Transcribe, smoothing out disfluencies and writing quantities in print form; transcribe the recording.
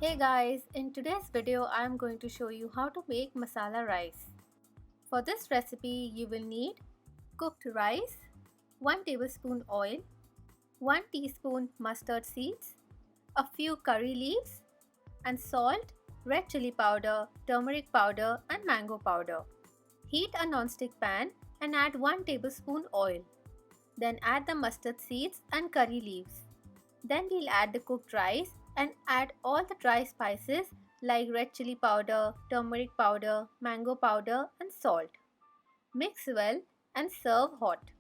Hey guys, in today's video I am going to show you how to make masala rice. For this recipe you will need cooked rice, 1 tablespoon oil, 1 teaspoon mustard seeds, a few curry leaves and salt, red chili powder, turmeric powder and mango powder. Heat a non-stick pan and add 1 tablespoon oil. Then add the mustard seeds and curry leaves. Then we'll add the cooked rice and add all the dry spices like red chili powder, turmeric powder, mango powder and salt. Mix well and serve hot.